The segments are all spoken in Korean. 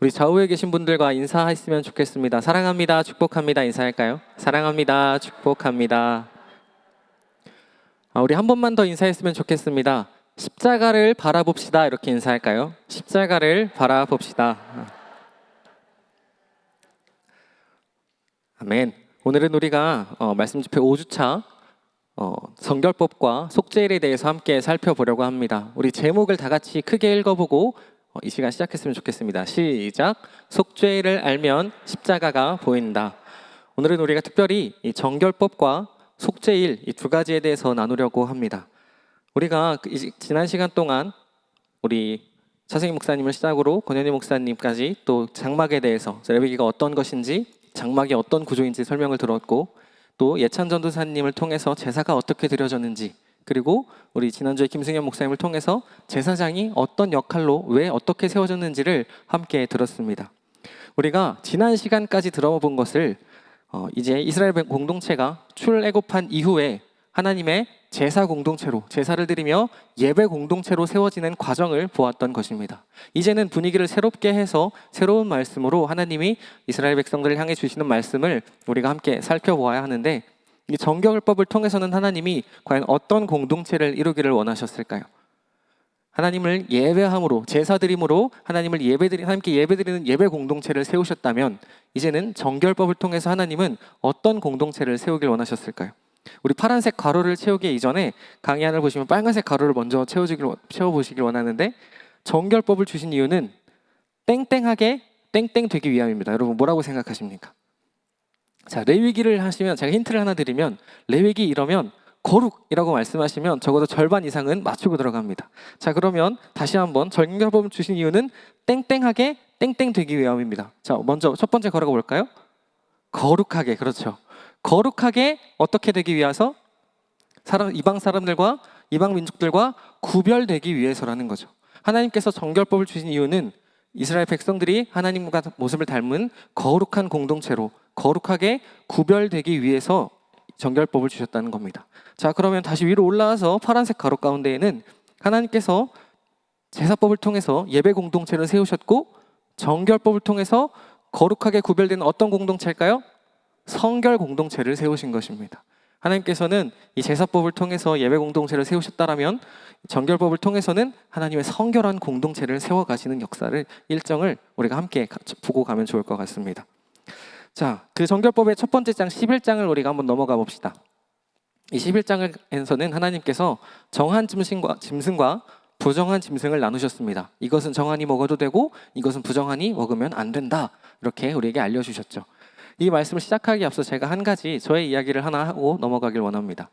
우리 좌우에 계신 분들과 인사했으면 좋겠습니다. 사랑합니다, 축복합니다 인사할까요? 사랑합니다, 축복합니다. 우리 한 번만 더 인사했으면 좋겠습니다. 십자가를 바라봅시다 이렇게 인사할까요? 십자가를 바라봅시다. 아멘. 오늘은 우리가 말씀 집회 5주차 성결법과 속죄일에 대해서 함께 살펴보려고 합니다. 우리 제목을 다 같이 크게 읽어보고 이 시간 시작했으면 좋겠습니다. 시작. 속죄일을 알면 십자가가 보인다. 오늘은 우리가 특별히 이 정결법과 속죄일 이 두 가지에 대해서 나누려고 합니다. 우리가 지난 시간 동안 우리 차승희 목사님을 시작으로 권현희 목사님까지 또 장막에 대해서 레위기가 어떤 것인지, 장막이 어떤 구조인지 설명을 들었고, 또 예찬 전도사님을 통해서 제사가 어떻게 드려졌는지, 그리고 우리 지난주에 김승현 목사님을 통해서 제사장이 어떤 역할로 왜 어떻게 세워졌는지를 함께 들었습니다. 우리가 지난 시간까지 들어본 것을 이제 이스라엘 공동체가 출애굽한 이후에 하나님의 제사 공동체로, 제사를 드리며 예배 공동체로 세워지는 과정을 보았던 것입니다. 이제는 분위기를 새롭게 해서 새로운 말씀으로 하나님이 이스라엘 백성들을 향해 주시는 말씀을 우리가 함께 살펴보아야 하는데, 이 정결법을 통해서는 하나님이 과연 어떤 공동체를 이루기를 원하셨을까요? 하나님을 예배함으로, 제사드림으로 하나님께 예배드리는 예배 공동체를 세우셨다면, 이제는 정결법을 통해서 하나님은 어떤 공동체를 세우길 원하셨을까요? 우리 파란색 가로를 채우기 이전에 강의안을 보시면 빨간색 가로를 먼저 채워보시길 원하는데, 정결법을 주신 이유는 땡땡하게 땡땡 되기 위함입니다. 여러분 뭐라고 생각하십니까? 자, 레위기를 하시면, 제가 힌트를 하나 드리면, 레위기 이러면 거룩이라고 말씀하시면 적어도 절반 이상은 맞추고 들어갑니다. 자, 그러면 다시 한번 정결법을 주신 이유는 땡땡하게 땡땡 되기 위함입니다. 자, 먼저 첫 번째 거로가 뭘까요? 거룩하게. 그렇죠. 거룩하게 어떻게 되기 위해서? 이방 사람들과 이방 민족들과 구별되기 위해서라는 거죠. 하나님께서 정결법을 주신 이유는 이스라엘 백성들이 하나님과 모습을 닮은 거룩한 공동체로 거룩하게 구별되기 위해서 정결법을 주셨다는 겁니다. 자, 그러면 다시 위로 올라와서 파란색 가로 가운데에는 하나님께서 제사법을 통해서 예배 공동체를 세우셨고, 정결법을 통해서 거룩하게 구별되는 어떤 공동체일까요? 성결 공동체를 세우신 것입니다. 하나님께서는 이 제사법을 통해서 예배 공동체를 세우셨다라면, 정결법을 통해서는 하나님의 성결한 공동체를 세워가시는 일정을 우리가 함께 보고 가면 좋을 것 같습니다. 자, 그 정결법의 첫 번째 장 11장을 우리가 한번 넘어가 봅시다. 이 11장에서는 하나님께서 정한 짐승과 부정한 짐승을 나누셨습니다. 이것은 정한이 먹어도 되고 이것은 부정한이 먹으면 안 된다, 이렇게 우리에게 알려주셨죠. 이 말씀을 시작하기 앞서 제가 한 가지 저의 이야기를 하나 하고 넘어가길 원합니다.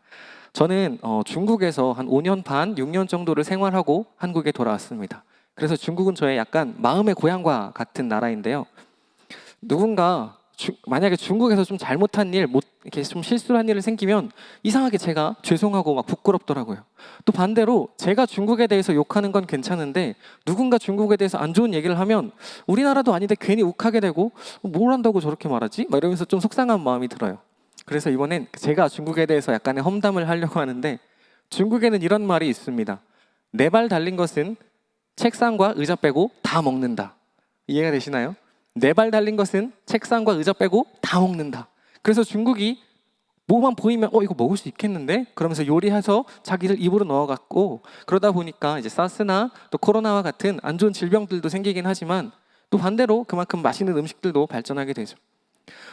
저는 중국에서 한 5년 반, 6년 정도를 생활하고 한국에 돌아왔습니다. 그래서 중국은 저의 약간 마음의 고향과 같은 나라인데요. 누군가 만약에 중국에서 좀 잘못한 일, 이렇게 좀 실수한 일을 생기면 이상하게 제가 죄송하고 막 부끄럽더라고요. 또 반대로 제가 중국에 대해서 욕하는 건 괜찮은데 누군가 중국에 대해서 안 좋은 얘기를 하면 우리나라도 아닌데 괜히 욱하게 되고 뭘 한다고 저렇게 말하지? 막 이러면서 좀 속상한 마음이 들어요. 그래서 이번엔 제가 중국에 대해서 약간의 험담을 하려고 하는데, 중국에는 이런 말이 있습니다. 네 발 달린 것은 책상과 의자 빼고 다 먹는다. 이해가 되시나요? 네 발 달린 것은 책상과 의자 빼고 다 먹는다. 그래서 중국이 뭐만 보이면 이거 먹을 수 있겠는데? 그러면서 요리해서 자기들 입으로 넣어갖고, 그러다 보니까 이제 사스나 또 코로나와 같은 안 좋은 질병들도 생기긴 하지만, 또 반대로 그만큼 맛있는 음식들도 발전하게 되죠.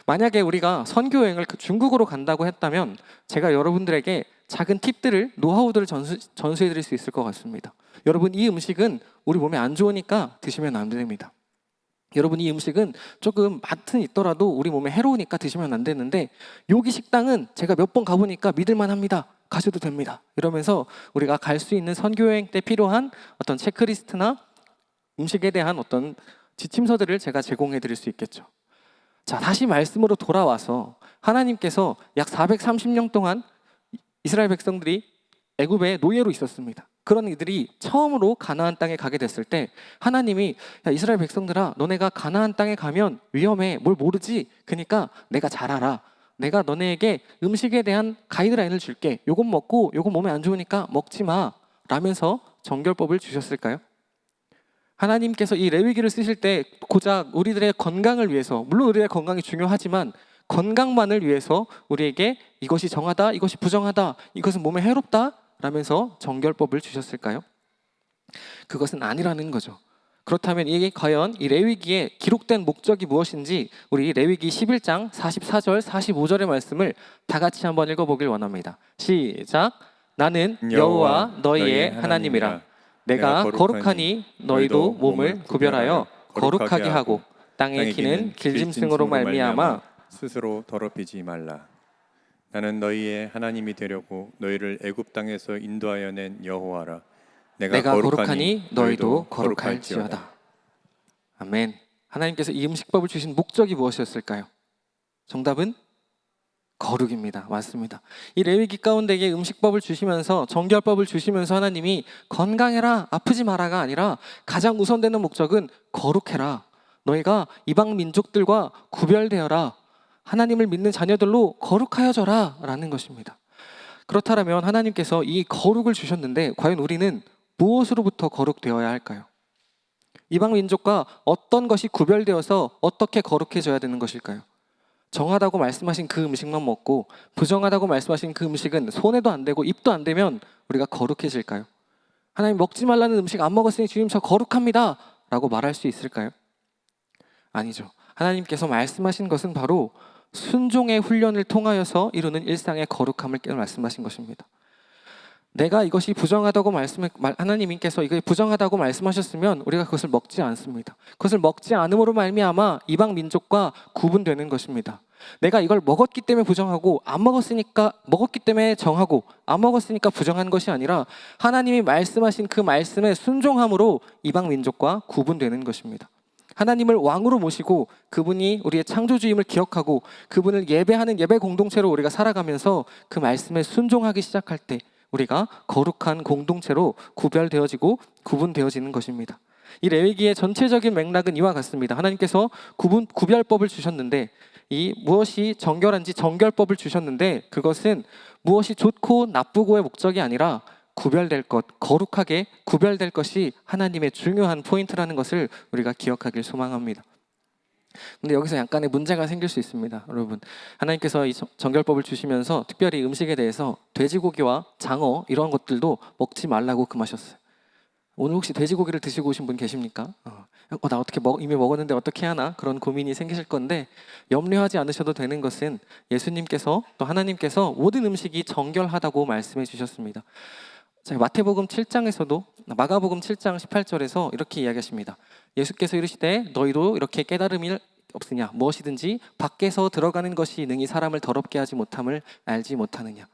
만약에 우리가 선교여행을 중국으로 간다고 했다면 제가 여러분들에게 작은 팁들을, 노하우들을 전수해드릴 수 있을 것 같습니다. 여러분, 이 음식은 우리 몸에 안 좋으니까 드시면 안 됩니다. 여러분, 이 음식은 조금 맛은 있더라도 우리 몸에 해로우니까 드시면 안 되는데, 여기 식당은 제가 몇 번 가보니까 믿을만 합니다, 가셔도 됩니다, 이러면서 우리가 갈 수 있는 선교여행 때 필요한 어떤 체크리스트나 음식에 대한 어떤 지침서들을 제가 제공해 드릴 수 있겠죠. 자, 다시 말씀으로 돌아와서 하나님께서 약 430년 동안 이스라엘 백성들이 애굽의 노예로 있었습니다. 그런 이들이 처음으로 가나안 땅에 가게 됐을 때 하나님이, 야 이스라엘 백성들아, 너네가 가나안 땅에 가면 위험해, 뭘 모르지? 그러니까 내가 잘 알아. 내가 너네에게 음식에 대한 가이드라인을 줄게. 요건 먹고 요건 몸에 안 좋으니까 먹지 마, 라면서 정결법을 주셨을까요? 하나님께서 이 레위기를 쓰실 때 고작 우리들의 건강을 위해서, 물론 우리의 건강이 중요하지만 건강만을 위해서 우리에게 이것이 정하다, 이것이 부정하다, 이것은 몸에 해롭다 라면서 정결법을 주셨을까요? 그것은 아니라는 거죠. 그렇다면 이게 과연 이 레위기에 기록된 목적이 무엇인지 우리 레위기 11장 44절 45절의 말씀을 다 같이 한번 읽어보길 원합니다. 시작. 나는 여호와 너희의 하나님이라. 내가 거룩하니 너희도 몸을 구별하여 거룩하게 하고 땅에 기는 길짐승으로 말미암아 스스로 더럽히지 말라. 나는 너희의 하나님이 되려고 너희를 애굽 땅에서 인도하여 낸 여호와라. 내가 거룩하니 너희도 거룩할지어다. 아멘. 하나님께서 이 음식법을 주신 목적이 무엇이었을까요? 정답은 거룩입니다. 맞습니다. 이 레위기 가운데에 음식법을 주시면서, 정결법을 주시면서 하나님이 건강해라, 아프지 마라가 아니라 가장 우선되는 목적은 거룩해라. 너희가 이방 민족들과 구별되어라. 하나님을 믿는 자녀들로 거룩하여져라 라는 것입니다. 그렇다면 하나님께서 이 거룩을 주셨는데 과연 우리는 무엇으로부터 거룩되어야 할까요? 이방 민족과 어떤 것이 구별되어서 어떻게 거룩해져야 되는 것일까요? 정하다고 말씀하신 그 음식만 먹고 부정하다고 말씀하신 그 음식은 손에도 안 대고 입도 안 대면 우리가 거룩해질까요? 하나님 먹지 말라는 음식 안 먹었으니 주님 저 거룩합니다 라고 말할 수 있을까요? 아니죠. 하나님께서 말씀하신 것은 바로 순종의 훈련을 통하여서 이루는 일상의 거룩함을 말씀하신 것입니다. 내가 이것이 부정하다고 하나님께서 이게 부정하다고 말씀하셨으면 우리가 그것을 먹지 않습니다. 그것을 먹지 않음으로 말미암아 이방 민족과 구분되는 것입니다. 내가 이걸 먹었기 때문에 부정하고 안 먹었으니까 먹었기 때문에 정하고 안 먹었으니까 부정한 것이 아니라 하나님이 말씀하신 그 말씀에 순종함으로 이방 민족과 구분되는 것입니다. 하나님을 왕으로 모시고 그분이 우리의 창조주임을 기억하고 그분을 예배하는 예배 공동체로 우리가 살아가면서 그 말씀에 순종하기 시작할 때 우리가 거룩한 공동체로 구별되어지고 구분되어지는 것입니다. 이 레위기의 전체적인 맥락은 이와 같습니다. 하나님께서 구별법을 주셨는데 이 무엇이 정결한지 정결법을 주셨는데 그것은 무엇이 좋고 나쁘고의 목적이 아니라 구별될 것, 거룩하게 구별될 것이 하나님의 중요한 포인트라는 것을 우리가 기억하길 소망합니다. 근데 여기서 약간의 문제가 생길 수 있습니다. 여러분, 하나님께서 이 정결법을 주시면서 특별히 음식에 대해서 돼지고기와 장어 이런 것들도 먹지 말라고 금하셨어요. 오늘 혹시 돼지고기를 드시고 오신 분 계십니까? 나 어떻게 이미 먹었는데 어떻게 하나 그런 고민이 생기실 건데 염려하지 않으셔도 되는 것은 예수님께서 또 하나님께서 모든 음식이 정결하다고 말씀해 주셨습니다. 마태복음 7장에서도 마가복음 7장 18절에서 이렇게 이야기하십니다. 예수께서 이르시되 너희도 이렇게 깨달음이 없으냐 무엇이든지 밖에서 들어가는 것이 능히 사람을 더럽게 하지 못함을 알지 못하느냐.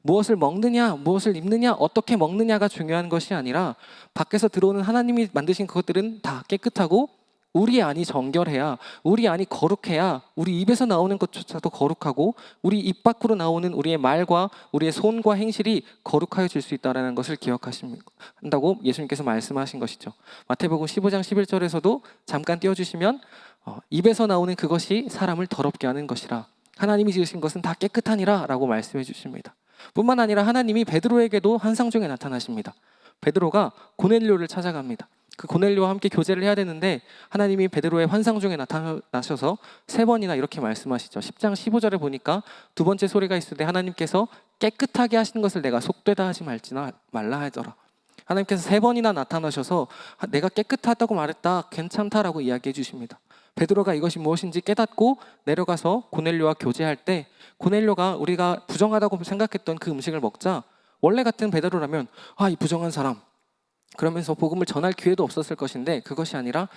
무엇을 먹느냐 무엇을 입느냐 어떻게 먹느냐가 중요한 것이 아니라 밖에서 들어오는 하나님이 만드신 그것들은 다 깨끗하고 우리 안이 정결해야, 우리 안이 거룩해야 우리 입에서 나오는 것조차도 거룩하고 우리 입 밖으로 나오는 우리의 말과 우리의 손과 행실이 거룩하여질 수 있다는 것을 기억한다고 예수님께서 말씀하신 것이죠. 마태복음 15장 11절에서도 잠깐 띄워주시면 입에서 나오는 그것이 사람을 더럽게 하는 것이라 하나님이 지으신 것은 다 깨끗하니라 라고 말씀해 주십니다. 뿐만 아니라 하나님이 베드로에게도 환상 중에 나타나십니다. 베드로가 고넬료를 찾아갑니다. 그 고넬료와 함께 교제를 해야 되는데 하나님이 베드로의 환상 중에 나타나셔서 3번이나 이렇게 말씀하시죠. 10장 15절에 보니까 두 번째 소리가 있을 때 하나님께서 깨끗하게 하신 것을 내가 속되다 하지 말라 하더라. 하나님께서 3번이나 나타나셔서 내가 깨끗하다고 말했다 괜찮다라고 이야기해 주십니다. 베드로가 이것이 무엇인지 깨닫고 내려가서 고넬료와 교제할 때 고넬료가 우리가 부정하다고 생각했던 그 음식을 먹자 원래 같은 베드로라면 이 부정한 사람 그러면서 복음을 전할 기회도 없었을 것인데 그것이 아니라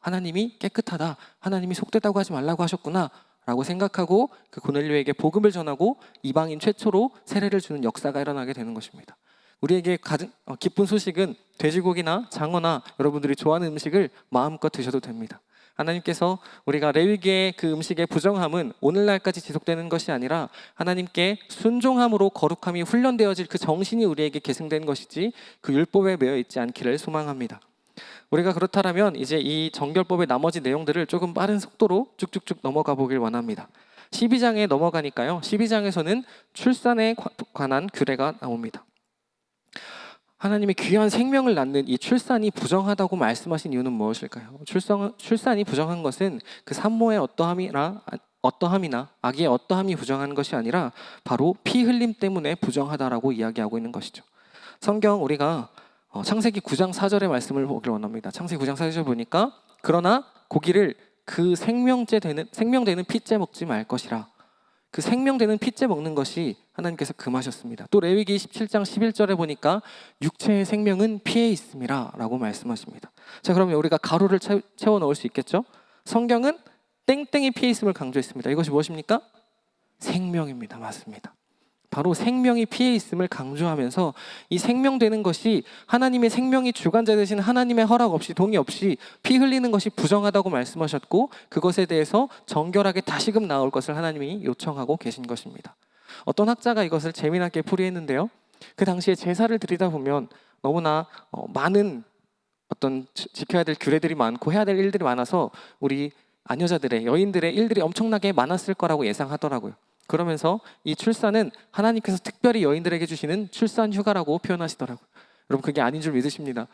하나님이 깨끗하다, 하나님이 속되다고 하지 말라고 하셨구나 라고 생각하고 그 고넬료에게 복음을 전하고 이방인 최초로 세례를 주는 역사가 일어나게 되는 것입니다. 우리에게 가장 기쁜 소식은 돼지고기나 장어나 여러분들이 좋아하는 음식을 마음껏 드셔도 됩니다. 하나님께서 우리가 레위기의 그 음식의 부정함은 오늘날까지 지속되는 것이 아니라 하나님께 순종함으로 거룩함이 훈련되어질 그 정신이 우리에게 계승된 것이지 그 율법에 매여 있지 않기를 소망합니다. 우리가 그렇다면 이제 이 정결법의 나머지 내용들을 조금 빠른 속도로 쭉쭉쭉 넘어가 보길 원합니다. 12장에 넘어가니까요. 12장에서는 출산에 관한 규례가 나옵니다. 하나님의 귀한 생명을 낳는 이 출산이 부정하다고 말씀하신 이유는 무엇일까요? 출산이 부정한 것은 그 산모의 어떠함이나 아기의 어떠함이 부정한 것이 아니라 바로 피 흘림 때문에 부정하다라고 이야기하고 있는 것이죠. 성경 우리가 창세기 9장 4절의 말씀을 보기를 원합니다. 창세기 9장 4절 보니까 그러나 고기를 그 생명되는 피째 먹지 말 것이라. 그 생명되는 피째 먹는 것이 하나님께서 금하셨습니다. 또 레위기 17장 11절에 보니까 육체의 생명은 피에 있음이라 라고 말씀하십니다. 자, 그러면 우리가 가로를 채워 넣을 수 있겠죠? 성경은 땡땡이 피에 있음을 강조했습니다. 이것이 무엇입니까? 생명입니다. 맞습니다. 바로 생명이 피에 있음을 강조하면서 이 생명되는 것이 하나님의 생명이 주관자 되신 하나님의 허락 없이 동의 없이 피 흘리는 것이 부정하다고 말씀하셨고 그것에 대해서 정결하게 다시금 나올 것을 하나님이 요청하고 계신 것입니다. 어떤 학자가 이것을 재미나게 풀이했는데요. 그 당시에 제사를 드리다 보면 너무나 많은 어떤 지켜야 될 규례들이 많고 해야 될 일들이 많아서 우리 아녀자들의 여인들의 일들이 엄청나게 많았을 거라고 예상하더라고요. 그러면서 이 출산은 하나님께서 특별히 여인들에게 주시는 출산 휴가라고 표현하시더라고요. 여러분 그게 아닌 줄 믿으십니다.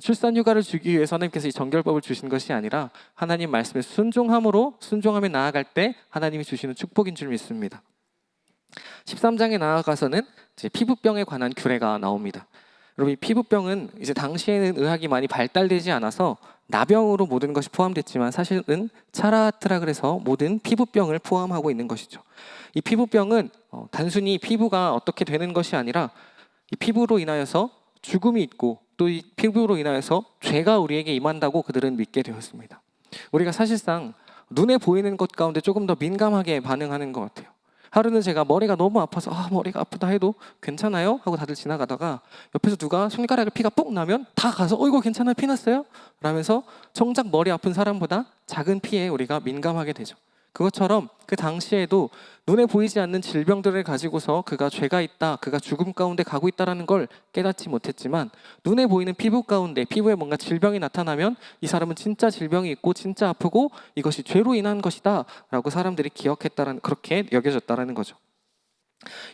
출산 휴가를 주기 위해서 하나님께서 이 정결법을 주신 것이 아니라 하나님 말씀에 순종함에 나아갈 때 하나님이 주시는 축복인 줄 믿습니다. 13장에 나아가서는 이제 피부병에 관한 규례가 나옵니다. 여러분 이 피부병은 이제 당시에는 의학이 많이 발달되지 않아서 나병으로 모든 것이 포함됐지만 사실은 차라트라 그래서 모든 피부병을 포함하고 있는 것이죠. 이 피부병은 단순히 피부가 어떻게 되는 것이 아니라 이 피부로 인하여서 죽음이 있고 또 이 피부로 인하여서 죄가 우리에게 임한다고 그들은 믿게 되었습니다. 우리가 사실상 눈에 보이는 것 가운데 조금 더 민감하게 반응하는 것 같아요. 하루는 제가 머리가 너무 아파서 머리가 아프다 해도 괜찮아요? 하고 다들 지나가다가 옆에서 누가 손가락에 피가 뽁 나면 다 가서 이거 괜찮아요? 피 났어요? 라면서 정작 머리 아픈 사람보다 작은 피에 우리가 민감하게 되죠. 그것처럼 그 당시에도 눈에 보이지 않는 질병들을 가지고서 그가 죄가 있다, 그가 죽음 가운데 가고 있다는 걸 깨닫지 못했지만 눈에 보이는 피부 가운데 피부에 뭔가 질병이 나타나면 이 사람은 진짜 질병이 있고 진짜 아프고 이것이 죄로 인한 것이다 라고 사람들이 그렇게 여겨졌다는 거죠.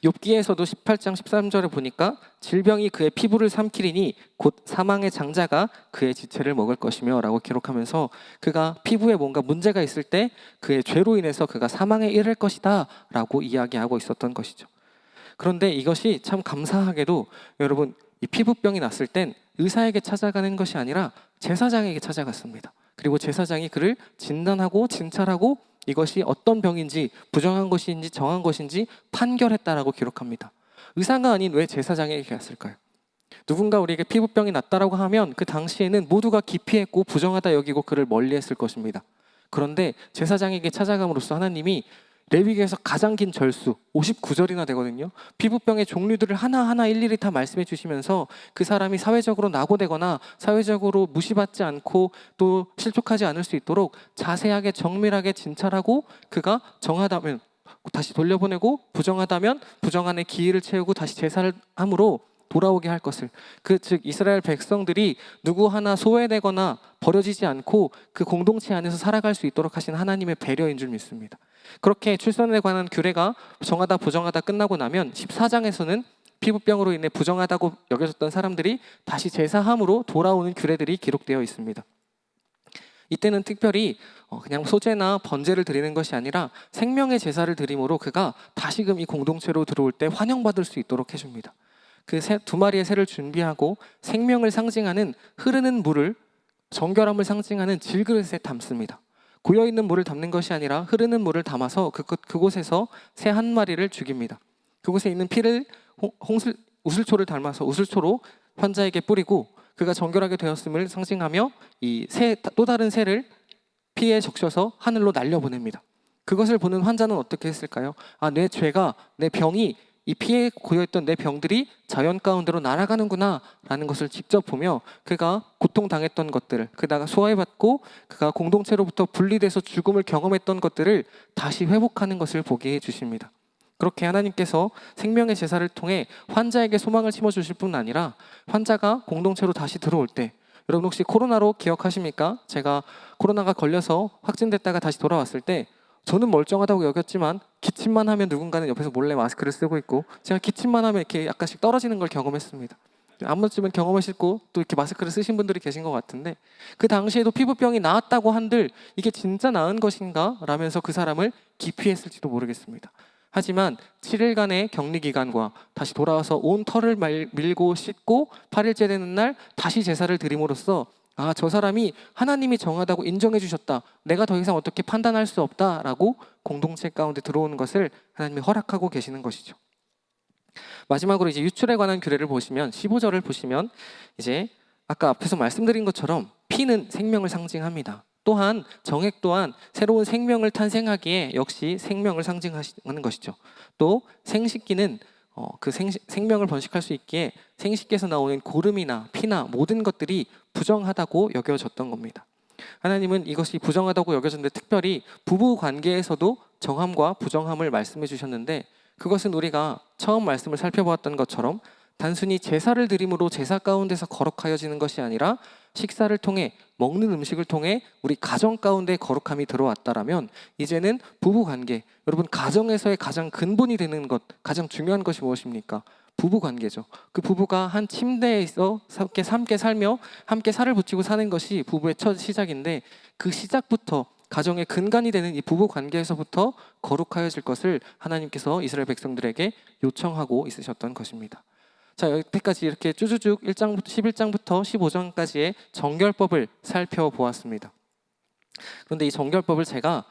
욥기에서도 18장 13절에 보니까 질병이 그의 피부를 삼키리니 곧 사망의 장자가 그의 지체를 먹을 것이며 라고 기록하면서 그가 피부에 뭔가 문제가 있을 때 그의 죄로 인해서 그가 사망에 이를 것이다 라고 이야기하고 있었던 것이죠. 그런데 이것이 참 감사하게도 여러분 이 피부병이 났을 땐 의사에게 찾아가는 것이 아니라 제사장에게 찾아갔습니다. 그리고 제사장이 그를 진단하고 진찰하고 이것이 어떤 병인지 부정한 것인지 정한 것인지 판결했다라고 기록합니다. 의사가 아닌 왜 제사장에게 갔을까요? 누군가 우리에게 피부병이 났다라고 하면 그 당시에는 모두가 기피했고 부정하다 여기고 그를 멀리했을 것입니다. 그런데 제사장에게 찾아감으로써 하나님이 레위기에서 가장 긴 절수 59절이나 되거든요. 피부병의 종류들을 하나하나 일일이 다 말씀해 주시면서 그 사람이 사회적으로 낙오되거나 사회적으로 무시받지 않고 또 실족하지 않을 수 있도록 자세하게 정밀하게 진찰하고 그가 정하다면 다시 돌려보내고 부정하다면 부정한의 기일을 채우고 다시 제사를 함으로 돌아오게 할 것을 즉 이스라엘 백성들이 누구 하나 소외되거나 버려지지 않고 그 공동체 안에서 살아갈 수 있도록 하신 하나님의 배려인 줄 믿습니다. 그렇게 출산에 관한 규례가 정하다 부정하다 끝나고 나면 14장에서는 피부병으로 인해 부정하다고 여겨졌던 사람들이 다시 제사함으로 돌아오는 규례들이 기록되어 있습니다. 이때는 특별히 그냥 소제나 번제를 드리는 것이 아니라 생명의 제사를 드림으로 그가 다시금 이 공동체로 들어올 때 환영받을 수 있도록 해줍니다. 그 두 마리의 새를 준비하고 생명을 상징하는 흐르는 물을 정결함을 상징하는 질그릇에 담습니다. 고여있는 물을 담는 것이 아니라 흐르는 물을 담아서 그곳에서 새 한 마리를 죽입니다. 그곳에 있는 피를 우슬초를 닮아서 우슬초로 환자에게 뿌리고 그가 정결하게 되었음을 상징하며 이 또 다른 새를 피에 적셔서 하늘로 날려보냅니다. 그것을 보는 환자는 어떻게 했을까요? 내 죄가, 내 병이 이 피에 고여있던 내 병들이 자연 가운데로 날아가는구나 라는 것을 직접 보며 그가 고통당했던 것들을 그다가 소외받고 그가 공동체로부터 분리돼서 죽음을 경험했던 것들을 다시 회복하는 것을 보게 해주십니다. 그렇게 하나님께서 생명의 제사를 통해 환자에게 소망을 심어주실 뿐 아니라 환자가 공동체로 다시 들어올 때 여러분 혹시 코로나로 기억하십니까? 제가 코로나가 걸려서 확진됐다가 다시 돌아왔을 때 저는 멀쩡하다고 여겼지만 기침만 하면 누군가는 옆에서 몰래 마스크를 쓰고 있고 제가 기침만 하면 이렇게 약간씩 떨어지는 걸 경험했습니다. 한 번쯤은 경험하시고 또 이렇게 마스크를 쓰신 분들이 계신 것 같은데, 그 당시에도 피부병이 나았다고 한들 이게 진짜 나은 것인가? 라면서 그 사람을 기피했을지도 모르겠습니다. 하지만 7일간의 격리 기간과 다시 돌아와서 온 털을 밀고 씻고 8일째 되는 날 다시 제사를 드림으로써, 아, 저 사람이 하나님이 정하다고 인정해 주셨다, 내가 더 이상 어떻게 판단할 수 없다라고 공동체 가운데 들어오는 것을 하나님이 허락하고 계시는 것이죠. 마지막으로 이제 유출에 관한 규례를 보시면 15절을 보시면 이제 아까 앞에서 말씀드린 것처럼 피는 생명을 상징합니다. 또한 정액 또한 새로운 생명을 탄생하기에 역시 생명을 상징하는 것이죠. 또 생식기는 그 생명을 번식할 수 있기에 생식기에서 나오는 고름이나 피나 모든 것들이 부정하다고 여겨졌던 겁니다. 하나님은 이것이 부정하다고 여겨졌는데 특별히 부부 관계에서도 정함과 부정함을 말씀해 주셨는데, 그것은 우리가 처음 말씀을 살펴보았던 것처럼 단순히 제사를 드림으로 제사 가운데서 거룩하여지는 것이 아니라 식사를 통해, 먹는 음식을 통해 우리 가정 가운데 거룩함이 들어왔다라면 이제는 부부 관계, 여러분 가정에서의 가장 근본이 되는 것, 가장 중요한 것이 무엇입니까? 부부 관계죠. 그 부부가 한 침대에서 함께 살며 함께 살을 붙이고 사는 것이 부부의 첫 시작인데, 그 시작부터 가정의 근간이 되는 이 부부 관계에서부터 거룩하여질 것을 하나님께서 이스라엘 백성들에게 요청하고 있으셨던 것입니다. 자, 여기까지 이렇게 쭈쭈쭉 1장부터 11장부터 15장까지의 정결법을 살펴보았습니다. 그런데 이 정결법을 제가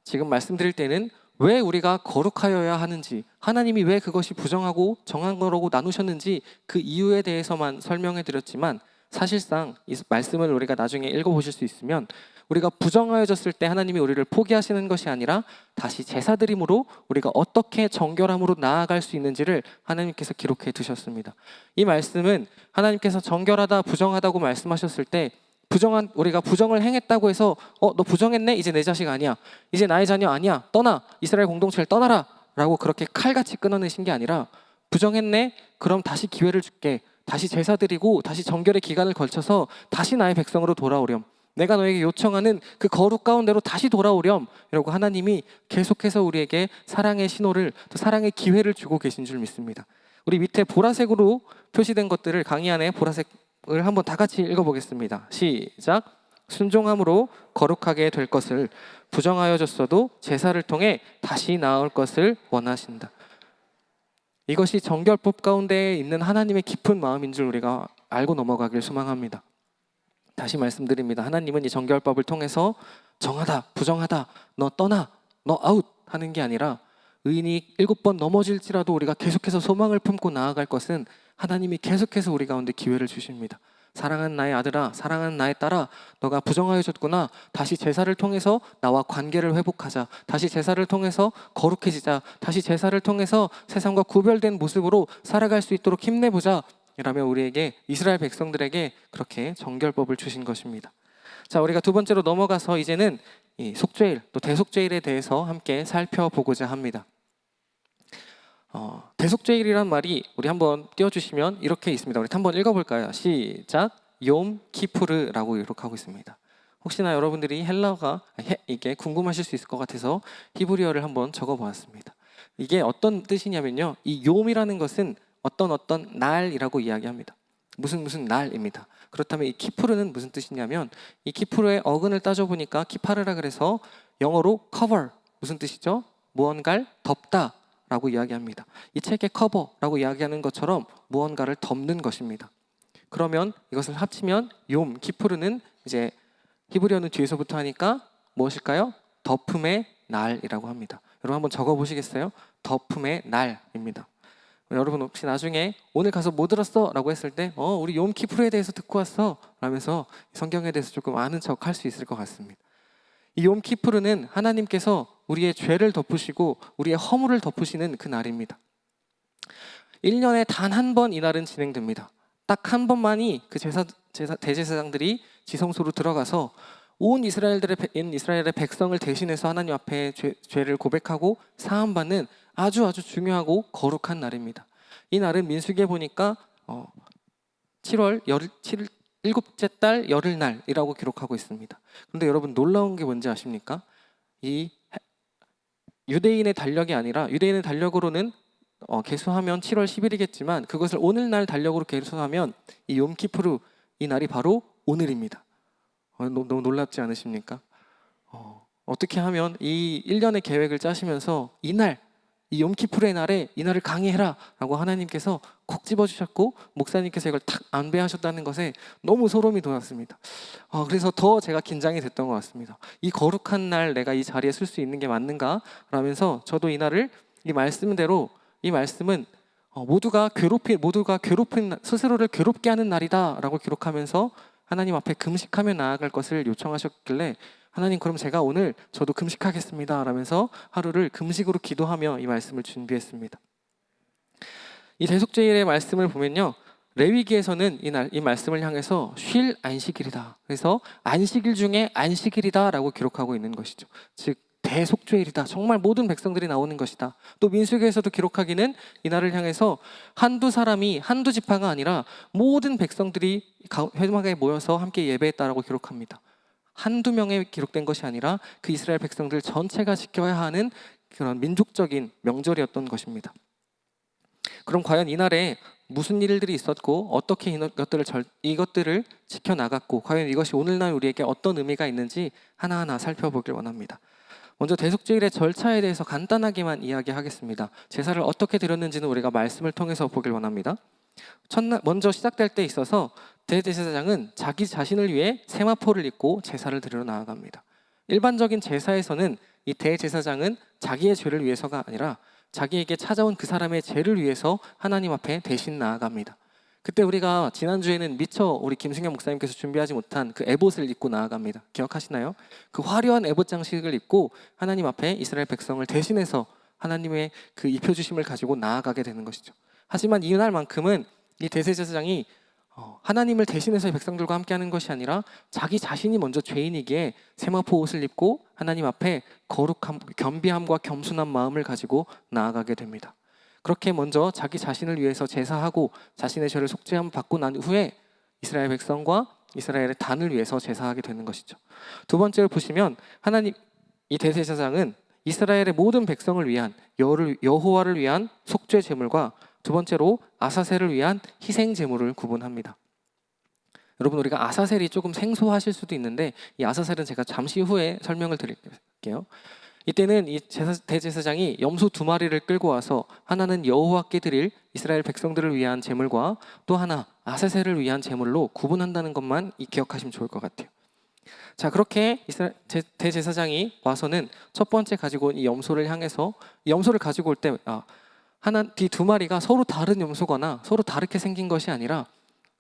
지금 말씀드릴 때는 왜 우리가 거룩하여야 하는지, 하나님이 왜 그것이 부정하고 정한 거라고 나누셨는지 그 이유에 대해서만 설명해 드렸지만, 사실상 이 말씀을 우리가 나중에 읽어보실 수 있으면 우리가 부정하여졌을 때 하나님이 우리를 포기하시는 것이 아니라 다시 제사드림으로 우리가 어떻게 정결함으로 나아갈 수 있는지를 하나님께서 기록해 두셨습니다. 이 말씀은 하나님께서 정결하다 부정하다고 말씀하셨을 때 우리가 부정을 행했다고 해서 너 부정했네? 이제 내 자식 아니야, 이제 나의 자녀 아니야, 떠나, 이스라엘 공동체를 떠나라 라고 그렇게 칼같이 끊어내신 게 아니라, 부정했네? 그럼 다시 기회를 줄게, 다시 제사 드리고 다시 정결의 기간을 걸쳐서 다시 나의 백성으로 돌아오렴, 내가 너에게 요청하는 그 거룩 가운데로 다시 돌아오렴 이라고 하나님이 계속해서 우리에게 사랑의 신호를, 또 사랑의 기회를 주고 계신 줄 믿습니다. 우리 밑에 보라색으로 표시된 것들을 강의 안에 보라색을 한번 다 같이 읽어보겠습니다. 시작. 순종함으로 거룩하게 될 것을, 부정하여졌어도 제사를 통해 다시 나올 것을 원하신다. 이것이 정결법 가운데 있는 하나님의 깊은 마음인 줄 우리가 알고 넘어가길 소망합니다. 다시 말씀드립니다. 하나님은 이 정결법을 통해서 정하다, 부정하다, 너 떠나, 너 아웃 하는 게 아니라, 의인이 7번 넘어질지라도 우리가 계속해서 소망을 품고 나아갈 것은 하나님이 계속해서 우리 가운데 기회를 주십니다. 사랑하는 나의 아들아, 사랑하는 나의 딸아, 너가 부정하여졌구나, 다시 제사를 통해서 나와 관계를 회복하자, 다시 제사를 통해서 거룩해지자, 다시 제사를 통해서 세상과 구별된 모습으로 살아갈 수 있도록 힘내보자 이라며 우리에게, 이스라엘 백성들에게 그렇게 정결법을 주신 것입니다. 자, 우리가 두 번째로 넘어가서 이제는 이 속죄일, 또 대속죄일에 대해서 함께 살펴보고자 합니다. 대속죄일이란 말이 우리 한번 띄워주시면 이렇게 있습니다. 우리 한번 읽어볼까요? 시작. 욤 키푸르라고 기록하고 있습니다. 혹시나 여러분들이 헬라어가 이게 궁금하실 수 있을 것 같아서 히브리어를 한번 적어보았습니다. 이게 어떤 뜻이냐면요, 이 욤이라는 것은 어떤 날이라고 이야기합니다. 무슨 날입니다. 그렇다면 이 키푸르는 무슨 뜻이냐면, 이 키푸르의 어근을 따져보니까 키파르라 그래서 영어로 cover, 무슨 뜻이죠? 무언가를 덮다 라고 이야기합니다. 이 책의 커버라고 이야기하는 것처럼 무언가를 덮는 것입니다. 그러면 이것을 합치면 욤 키푸르는 이제 히브리어는 뒤에서부터 하니까 무엇일까요? 덮음의 날이라고 합니다. 여러분 한번 적어보시겠어요? 덮음의 날입니다. 여러분 혹시 나중에 오늘 가서 뭐 들었어? 라고 했을 때 우리 욤 키푸르에 대해서 듣고 왔어 라면서 성경에 대해서 조금 아는 척 할 수 있을 것 같습니다. 이 욤 키푸르는 하나님께서 우리의 죄를 덮으시고 우리의 허물을 덮으시는 그 날입니다. 1년에 단 한 번 이 날은 진행됩니다. 딱 한 번만이 그 대제사장들이 지성소로 들어가서 온 이스라엘의 백성을 대신해서 하나님 앞에 죄를 고백하고 사함받는 아주 중요하고 거룩한 날입니다. 이 날은 민수기에 보니까 7월 7일째 달 열흘날이라고 기록하고 있습니다. 그런데 여러분 놀라운 게 뭔지 아십니까? 이 유대인의 달력이 아니라, 유대인의 달력으로는 계수하면 7월 10일이겠지만 그것을 오늘날 달력으로 계수하면 이 욤키푸르 이 날이 바로 오늘입니다. 너무 놀랍지 않으십니까? 어떻게 하면 이 1년의 계획을 짜시면서 이날 이 욤키푸르의 날에 이 날을 강의해라 라고 하나님께서 콕 집어주셨고 목사님께서 이걸 탁 안배하셨다는 것에 너무 소름이 돋았습니다. 그래서 더 제가 긴장이 됐던 것 같습니다. 이 거룩한 날 내가 이 자리에 쓸 수 있는 게 맞는가 라면서 저도 이 날을 이 말씀대로 이 말씀은 모두가 괴롭힌 스스로를 괴롭게 하는 날이다 라고 기록하면서 하나님 앞에 금식하며 나아갈 것을 요청하셨길래 하나님 그럼 제가 오늘 저도 금식하겠습니다 라면서 하루를 금식으로 기도하며 이 말씀을 준비했습니다. 이 대속죄일의 말씀을 보면요, 레위기에서는 이 말씀을 향해서 쉴 안식일이다, 그래서 안식일 중에 안식일이다 라고 기록하고 있는 것이죠. 즉 대속죄일이다, 정말 모든 백성들이 나오는 것이다. 또 민수기에서도 기록하기는 이 날을 향해서 한두 사람이 한두 지파가 아니라 모든 백성들이 회막에 모여서 함께 예배했다라고 기록합니다. 한두 명에 기록된 것이 아니라 그 이스라엘 백성들 전체가 지켜야 하는 그런 민족적인 명절이었던 것입니다. 그럼 과연 이날에 무슨 일들이 있었고 어떻게 이것들을 지켜나갔고 과연 이것이 오늘날 우리에게 어떤 의미가 있는지 하나하나 살펴보길 원합니다. 먼저 대속죄일의 절차에 대해서 간단하게만 이야기하겠습니다. 제사를 어떻게 드렸는지는 우리가 말씀을 통해서 보길 원합니다. 먼저 시작될 때 있어서 대제사장은 자기 자신을 위해 세마포를 입고 제사를 드리러 나아갑니다. 일반적인 제사에서는 이 대제사장은 자기의 죄를 위해서가 아니라 자기에게 찾아온 그 사람의 죄를 위해서 하나님 앞에 대신 나아갑니다. 그때 우리가 지난주에는 미처 우리 김승현 목사님께서 준비하지 못한 그 에봇을 입고 나아갑니다. 기억하시나요? 그 화려한 에봇 장식을 입고 하나님 앞에 이스라엘 백성을 대신해서 하나님의 그 입혀주심을 가지고 나아가게 되는 것이죠. 하지만 이날만큼은 이 대제사장이 하나님을 대신해서 백성들과 함께하는 것이 아니라 자기 자신이 먼저 죄인이기에 세마포 옷을 입고 하나님 앞에 거룩함, 겸비함과 겸손한 마음을 가지고 나아가게 됩니다. 그렇게 먼저 자기 자신을 위해서 제사하고 자신의 죄를 속죄함 받고 난 후에 이스라엘 백성과 이스라엘의 단을 위해서 제사하게 되는 것이죠. 두 번째로 보시면 이 대제사장은 이스라엘의 모든 백성을 위한 여호와를 위한 속죄 제물과 두 번째로 아사셀을 위한 희생 제물을 구분합니다. 여러분, 우리가 아사셀이 조금 생소하실 수도 있는데 이 아사셀은 제가 잠시 후에 설명을 드릴게요. 이때는 이 대제사장이 염소 2마리를 끌고 와서 하나는 여호와께 드릴 이스라엘 백성들을 위한 제물과 또 하나 아사셀을 위한 제물로 구분한다는 것만 기억하시면 좋을 것 같아요. 자, 그렇게 대제사장이 와서는 첫 번째 가지고 온 이 염소를 향해서 이 염소를 가지고 올 때 이 2마리가 서로 다른 염소거나 서로 다르게 생긴 것이 아니라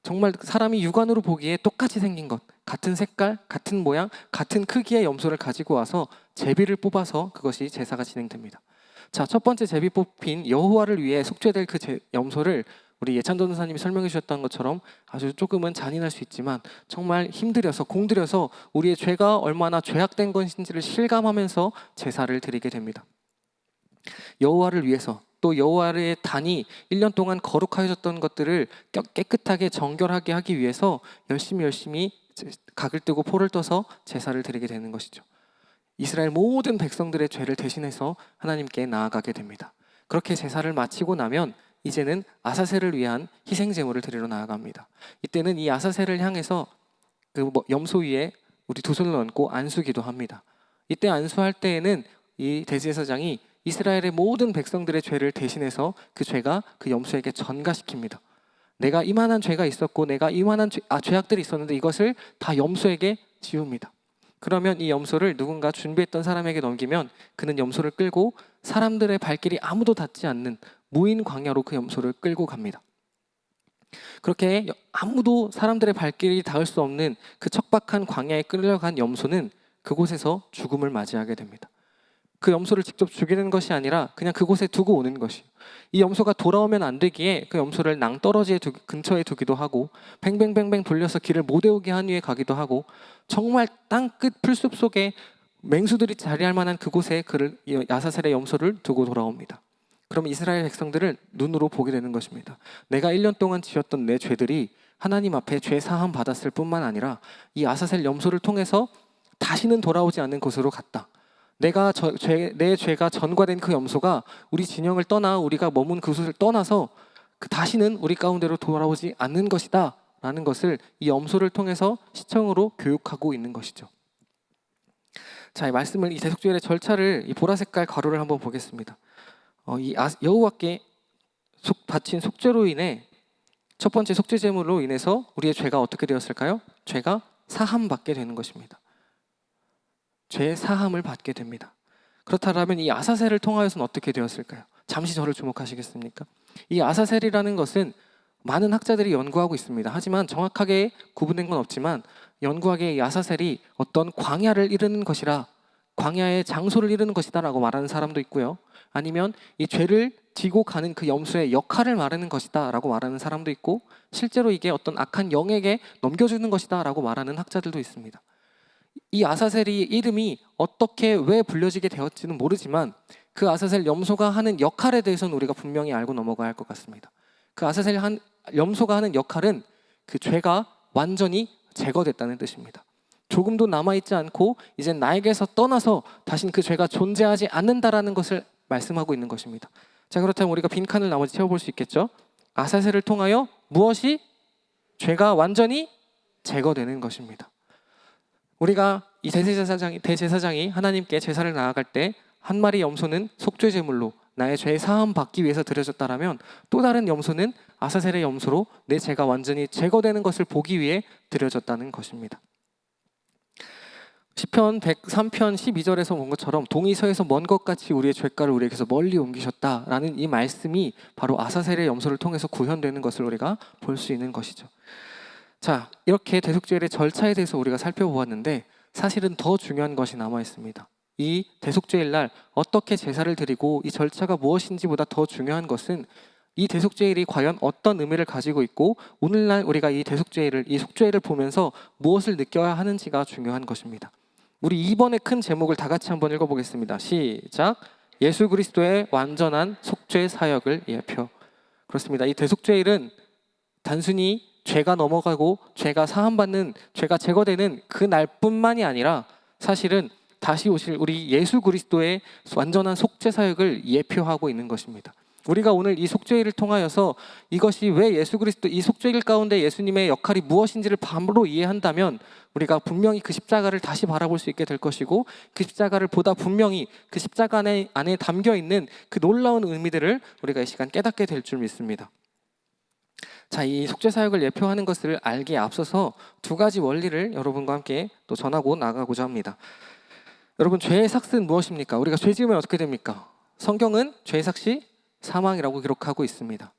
정말 사람이 육안으로 보기에 똑같이 생긴 것, 같은 색깔, 같은 모양, 같은 크기의 염소를 가지고 와서 제비를 뽑아서 그것이 제사가 진행됩니다. 자, 첫 번째 제비 뽑힌 여호와를 위해 속죄될 그 염소를 우리 예찬 전도사님이 설명해 주셨던 것처럼 아주 조금은 잔인할 수 있지만 정말 힘들여서 공들여서 우리의 죄가 얼마나 죄악된 것인지를 실감하면서 제사를 드리게 됩니다. 여호와를 위해서, 또 여호와의 단이 1년 동안 거룩하여졌던 것들을 깨끗하게 정결하게 하기 위해서 열심히 각을 뜨고 포를 떠서 제사를 드리게 되는 것이죠. 이스라엘 모든 백성들의 죄를 대신해서 하나님께 나아가게 됩니다. 그렇게 제사를 마치고 나면 이제는 아사셀을 위한 희생 제물을 드리러 나아갑니다. 이때는 이 아사셀을 향해서 그 염소 위에 우리 두 손을 얹고 안수기도 합니다. 이때 안수할 때에는 이 대제사장이 이스라엘의 모든 백성들의 죄를 대신해서 그 죄가 그 염소에게 전가시킵니다. 내가 이만한 죄가 있었고 내가 이만한 죄악들이 있었는데 이것을 다 염소에게 지웁니다. 그러면 이 염소를 누군가 준비했던 사람에게 넘기면 그는 염소를 끌고 사람들의 발길이 아무도 닿지 않는 무인 광야로 그 염소를 끌고 갑니다. 그렇게 아무도 사람들의 발길이 닿을 수 없는 그 척박한 광야에 끌려간 염소는 그곳에서 죽음을 맞이하게 됩니다. 그 염소를 직접 죽이는 것이 아니라 그냥 그곳에 두고 오는 것이에요. 이 염소가 돌아오면 안 되기에 그 염소를 낭떠러지 근처에 두기도 하고 뱅뱅뱅뱅 돌려서 길을 못 외우게 한 후에 가기도 하고 정말 땅끝 풀숲 속에 맹수들이 자리할 만한 그곳에 아사셀의 염소를 두고 돌아옵니다. 그럼 이스라엘 백성들을 눈으로 보게 되는 것입니다. 내가 1년 동안 지었던 내 죄들이 하나님 앞에 죄 사함 받았을 뿐만 아니라 이 아사셀 염소를 통해서 다시는 돌아오지 않는 곳으로 갔다. 내 죄가 전과된 그 염소가 우리 진영을 떠나 우리가 머문 그곳을 떠나서 다시는 우리 가운데로 돌아오지 않는 것이다 라는 것을 이 염소를 통해서 시청으로 교육하고 있는 것이죠. 자, 이 말씀을, 이 대속죄의 절차를, 이 보라색깔 가루를 한번 보겠습니다. 여호와께 바친 속죄로 인해, 첫 번째 속죄 제물로 인해서 우리의 죄가 어떻게 되었을까요? 죄가 사함받게 되는 것입니다. 죄의 사함을 받게 됩니다. 그렇다면 이 아사셀을 통하여서는 어떻게 되었을까요? 잠시 저를 주목하시겠습니까? 이 아사셀이라는 것은 많은 학자들이 연구하고 있습니다. 하지만 정확하게 구분된 건 없지만 연구하기에 이 아사셀이 어떤 광야를 이루는 것이라, 광야의 장소를 이루는 것이다 라고 말하는 사람도 있고요. 아니면 이 죄를 지고 가는 그 염소의 역할을 말하는 것이다 라고 말하는 사람도 있고, 실제로 이게 어떤 악한 영에게 넘겨주는 것이다 라고 말하는 학자들도 있습니다. 이 아사셀이 이름이 어떻게 왜 불려지게 되었지는 모르지만 그 아사셀 염소가 하는 역할에 대해서는 우리가 분명히 알고 넘어가야 할 것 같습니다. 그 아사셀 염소가 하는 역할은 그 죄가 완전히 제거됐다는 뜻입니다. 조금도 남아있지 않고 이제 나에게서 떠나서 다신 그 죄가 존재하지 않는다라는 것을 말씀하고 있는 것입니다. 자, 그렇다면 우리가 빈칸을 나머지 채워볼 수 있겠죠? 아사셀을 통하여 무엇이? 죄가 완전히 제거되는 것입니다. 우리가 이 대제사장이 하나님께 제사를 나아갈 때 한 마리 염소는 속죄 제물로 나의 죄 사함 받기 위해서 드려졌다라면, 또 다른 염소는 아사셀의 염소로 내 죄가 완전히 제거되는 것을 보기 위해 드려졌다는 것입니다. 시편 103편 12절에서 본 것처럼 동이서에서 먼 것 같이 우리의 죄가를 우리에게서 멀리 옮기셨다라는 이 말씀이 바로 아사셀의 염소를 통해서 구현되는 것을 우리가 볼 수 있는 것이죠. 자, 이렇게 대속죄의 절차에 대해서 우리가 살펴보았는데 사실은 더 중요한 것이 남아 있습니다. 이 대속죄일 날 어떻게 제사를 드리고 이 절차가 무엇인지보다 더 중요한 것은 이 대속죄일이 과연 어떤 의미를 가지고 있고 오늘날 우리가 이 속죄일을 보면서 무엇을 느껴야 하는지가 중요한 것입니다. 우리 이번에 큰 제목을 다 같이 한번 읽어보겠습니다. 시작. 예수 그리스도의 완전한 속죄 사역을 예표. 그렇습니다. 이 대속죄일은 단순히 죄가 넘어가고 죄가 사함받는, 죄가 제거되는 그 날뿐만이 아니라 사실은 다시 오실 우리 예수 그리스도의 완전한 속죄 사역을 예표하고 있는 것입니다. 우리가 오늘 이 속죄일을 통하여서 이것이 왜 예수 그리스도, 이 속죄일 가운데 예수님의 역할이 무엇인지를 바로 이해한다면 우리가 분명히 그 십자가를 다시 바라볼 수 있게 될 것이고, 그 십자가를 보다 분명히 그 십자가 안에 담겨 있는 그 놀라운 의미들을 우리가 이 시간 깨닫게 될 줄 믿습니다. 자, 이 속죄 사역을 예표하는 것을 알기에 앞서서 두 가지 원리를 여러분과 함께 또 전하고 나가고자 합니다. 여러분, 죄의 삭은 무엇입니까? 우리가 죄 지으면 어떻게 됩니까? 성경은 죄의 삭이 사망이라고 기록하고 있습니다.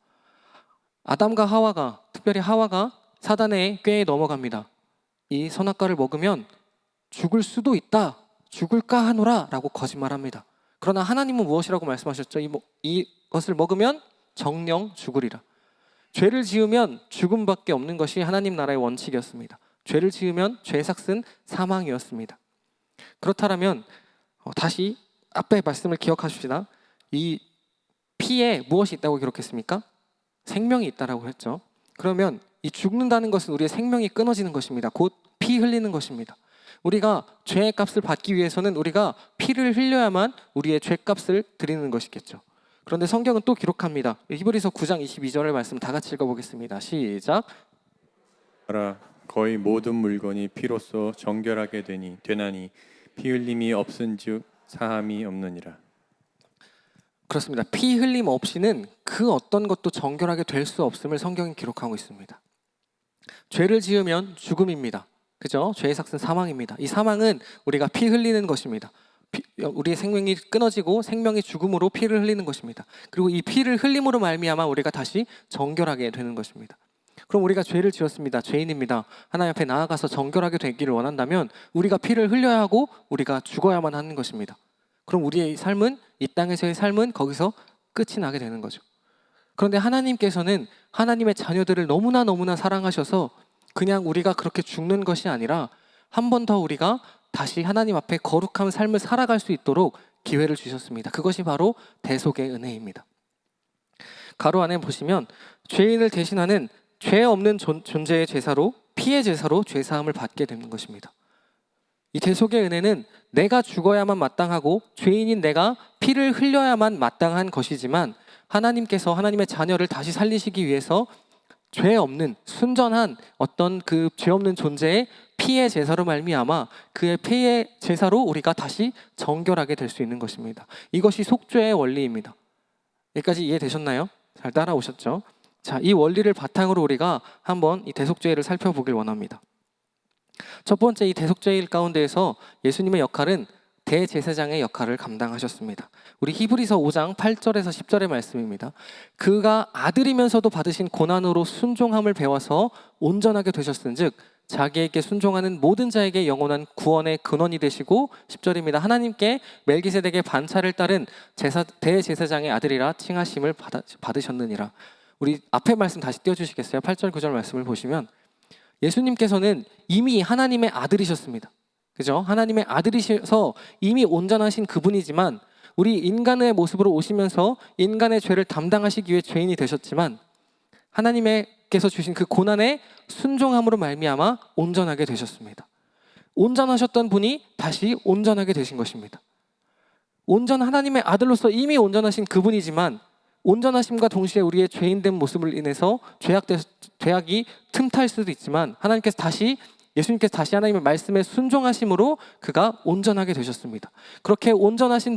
아담과 하와가, 특별히 하와가 사단의 꾀에 넘어갑니다. 이 선악과를 먹으면 죽을 수도 있다, 죽을까 하노라 라고 거짓말합니다. 그러나 하나님은 무엇이라고 말씀하셨죠? 이것을 먹으면 정령 죽으리라. 죄를 지으면 죽음밖에 없는 것이 하나님 나라의 원칙이었습니다. 죄를 지으면 죄의 삭은 사망이었습니다. 그렇다면 다시 앞에 말씀을 기억하십시다. 이 피에 무엇이 있다고 기록했습니까? 생명이 있다라고 했죠. 그러면 이 죽는다는 것은 우리의 생명이 끊어지는 것입니다. 곧 피 흘리는 것입니다. 우리가 죄의 값을 받기 위해서는 우리가 피를 흘려야만 우리의 죄값을 드리는 것이겠죠. 그런데 성경은 또 기록합니다. 히브리서 9장 22절의 말씀 다 같이 읽어보겠습니다. 시작. 거의 모든 물건이 피로써 정결하게 되나니 피 흘림이 없은즉 사함이 없느니라. 그렇습니다. 피 흘림 없이는 그 어떤 것도 정결하게 될 수 없음을 성경이 기록하고 있습니다. 죄를 지으면 죽음입니다. 그죠? 죄의 삭은 사망입니다. 이 사망은 우리가 피 흘리는 것입니다. 우리의 생명이 끊어지고 생명이 죽음으로 피를 흘리는 것입니다. 그리고 이 피를 흘림으로 말미암아 우리가 다시 정결하게 되는 것입니다. 그럼 우리가 죄를 지었습니다. 죄인입니다. 하나님 앞에 나아가서 정결하게 되기를 원한다면 우리가 피를 흘려야 하고 우리가 죽어야만 하는 것입니다. 그럼 우리의 삶은, 이 땅에서의 삶은 거기서 끝이 나게 되는 거죠. 그런데 하나님께서는 하나님의 자녀들을 너무나 사랑하셔서 그냥 우리가 그렇게 죽는 것이 아니라 한 번 더 우리가 다시 하나님 앞에 거룩한 삶을 살아갈 수 있도록 기회를 주셨습니다. 그것이 바로 대속의 은혜입니다. 가로 안에 보시면 죄인을 대신하는 죄 없는 존재의 제사로, 피의 제사로 죄사함을 받게 되는 것입니다. 이 대속의 은혜는 내가 죽어야만 마땅하고 죄인인 내가 피를 흘려야만 마땅한 것이지만 하나님께서 하나님의 자녀를 다시 살리시기 위해서 죄 없는 순전한 어떤 그 죄 없는 존재의 피의 제사로 말미암아 그의 피의 제사로 우리가 다시 정결하게 될 수 있는 것입니다. 이것이 속죄의 원리입니다. 여기까지 이해되셨나요? 잘 따라오셨죠? 자, 이 원리를 바탕으로 우리가 한번 이 대속죄를 살펴보길 원합니다. 첫 번째, 이 대속죄일 가운데에서 예수님의 역할은 대제사장의 역할을 감당하셨습니다. 우리 히브리서 5장 8절에서 10절의 말씀입니다. 그가 아들이면서도 받으신 고난으로 순종함을 배워서 온전하게 되셨은즉 자기에게 순종하는 모든 자에게 영원한 구원의 근원이 되시고 10절입니다. 하나님께 멜기세덱의 반차를 따른 대제사장의 아들이라 칭하심을 받으셨느니라. 우리 앞에 말씀 다시 띄워주시겠어요? 8절 9절 말씀을 보시면 예수님께서는 이미 하나님의 아들이셨습니다. 그죠? 하나님의 아들이셔서 이미 온전하신 그분이지만 우리 인간의 모습으로 오시면서 인간의 죄를 담당하시기 위해 죄인이 되셨지만 하나님께서 주신 그 고난의 순종함으로 말미암아 온전하게 되셨습니다. 온전하셨던 분이 다시 온전하게 되신 것입니다. 온전한 하나님의 아들로서 이미 온전하신 그분이지만 온전하심과 동시에 우리의 죄인된 모습을 인해서 죄악이 틈탈 수도 있지만 예수님께서 다시 하나님의 말씀에 순종하심으로 그가 온전하게 되셨습니다. 그렇게 온전하신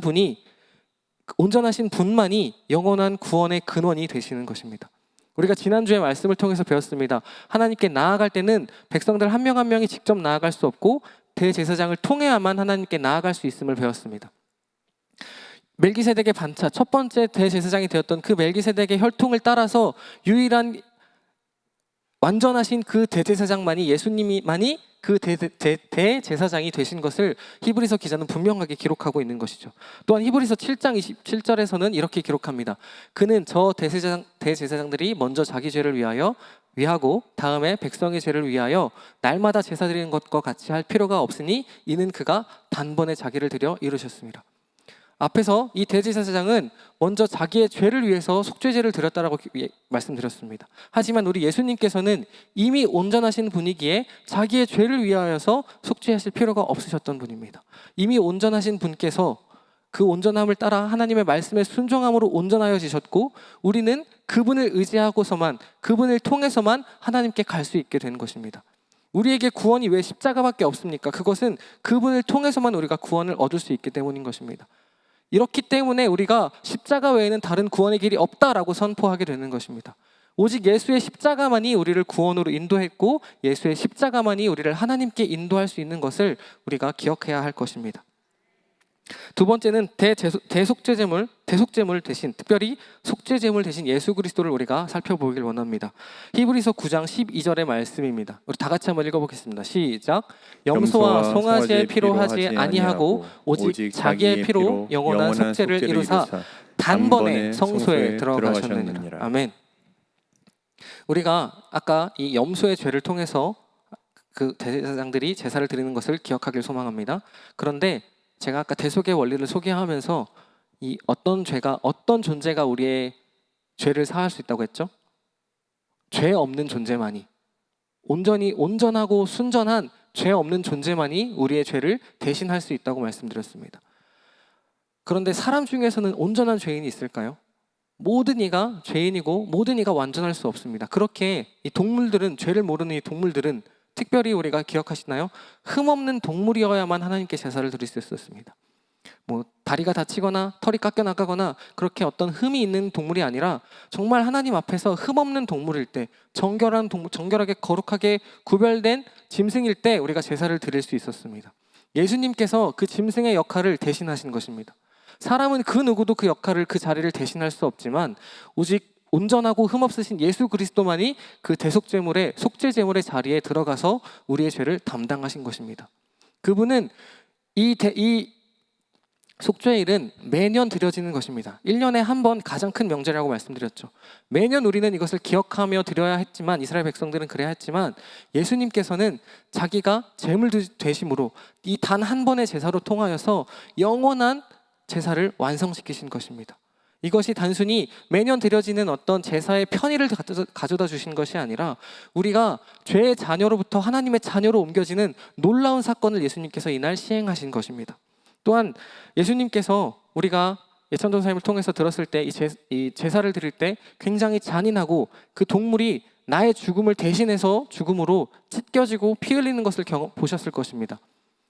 분만이 영원한 구원의 근원이 되시는 것입니다. 우리가 지난주에 말씀을 통해서 배웠습니다. 하나님께 나아갈 때는 백성들 한 명 한 명이 직접 나아갈 수 없고 대제사장을 통해야만 하나님께 나아갈 수 있음을 배웠습니다. 멜기세덱의 반차, 첫 번째 대제사장이 되었던 그 멜기세덱의 혈통을 따라서 유일한 완전하신 그 대제사장만이 예수님만이 그 대제사장이 되신 것을 히브리서 기자는 분명하게 기록하고 있는 것이죠. 또한 히브리서 7장 27절에서는 이렇게 기록합니다. 그는 저 대제사장들이 먼저 자기 죄를 위하고 다음에 백성의 죄를 위하여 날마다 제사 드리는 것과 같이 할 필요가 없으니 이는 그가 단번에 자기를 드려 이루셨습니다. 앞에서 이 대제사장은 먼저 자기의 죄를 위해서 속죄제를 드렸다라고 말씀드렸습니다. 하지만 우리 예수님께서는 이미 온전하신 분이기에 자기의 죄를 위하여서 속죄하실 필요가 없으셨던 분입니다. 이미 온전하신 분께서 그 온전함을 따라 하나님의 말씀에 순종함으로 온전하여지셨고 우리는 그분을 의지하고서만 그분을 통해서만 하나님께 갈 수 있게 된 것입니다. 우리에게 구원이 왜 십자가밖에 없습니까? 그것은 그분을 통해서만 우리가 구원을 얻을 수 있기 때문인 것입니다. 이렇기 때문에 우리가 십자가 외에는 다른 구원의 길이 없다라고 선포하게 되는 것입니다. 오직 예수의 십자가만이 우리를 구원으로 인도했고 예수의 십자가만이 우리를 하나님께 인도할 수 있는 것을 우리가 기억해야 할 것입니다. 두 번째는 대속제물 대신, 특별히 속죄제물 대신 예수 그리스도를 우리가 살펴보길 원합니다. 히브리서 9장 12절의 말씀입니다. 우리 다 같이 한번 읽어보겠습니다. 시작. 염소와 송아지의 피로 하지 아니하고 오직 자기의 피로 영원한 속죄를 이루사 단번에 성소에 들어가셨느니라. 아멘. 우리가 아까 이 염소의 죄를 통해서 그 대제사장들이 제사를 드리는 것을 기억하길 소망합니다. 그런데 제가 아까 대속의 원리를 소개하면서 이 어떤 존재가 우리의 죄를 사할 수 있다고 했죠? 죄 없는 존재만이, 온전하고 순전한 죄 없는 존재만이 우리의 죄를 대신할 수 있다고 말씀드렸습니다. 그런데 사람 중에서는 온전한 죄인이 있을까요? 모든 이가 죄인이고 모든 이가 완전할 수 없습니다. 그렇게 이 동물들은, 죄를 모르는 이 동물들은 특별히 우리가 기억하시나요? 흠없는 동물이어야만 하나님께 제사를 드릴 수 있었습니다. 다리가 다치거나 털이 깎여나가거나 그렇게 어떤 흠이 있는 동물이 아니라 정말 하나님 앞에서 흠없는 동물일 때, 정결하게 거룩하게 구별된 짐승일 때 우리가 제사를 드릴 수 있었습니다. 예수님께서 그 짐승의 역할을 대신하신 것입니다. 사람은 그 누구도 그 역할을, 그 자리를 대신할 수 없지만 오직 온전하고 흠없으신 예수 그리스도만이 그 대속제물의, 속죄제물의 자리에 들어가서 우리의 죄를 담당하신 것입니다. 그분은 이 속죄일은 매년 드려지는 것입니다. 1년에 한 번 가장 큰 명절이라고 말씀드렸죠. 매년 우리는 이것을 기억하며 드려야 했지만, 이스라엘 백성들은 그래야 했지만 예수님께서는 자기가 제물 되심으로 이 단 한 번의 제사로 통하여서 영원한 제사를 완성시키신 것입니다. 이것이 단순히 매년 드려지는 어떤 제사의 편의를 가져다 주신 것이 아니라 우리가 죄의 자녀로부터 하나님의 자녀로 옮겨지는 놀라운 사건을 예수님께서 이날 시행하신 것입니다. 또한 예수님께서 우리가 예천전사님을 통해서 들었을 때 이 제사를 드릴 때 굉장히 잔인하고 그 동물이 나의 죽음을 대신해서 죽음으로 찢겨지고 피 흘리는 것을 보셨을 것입니다.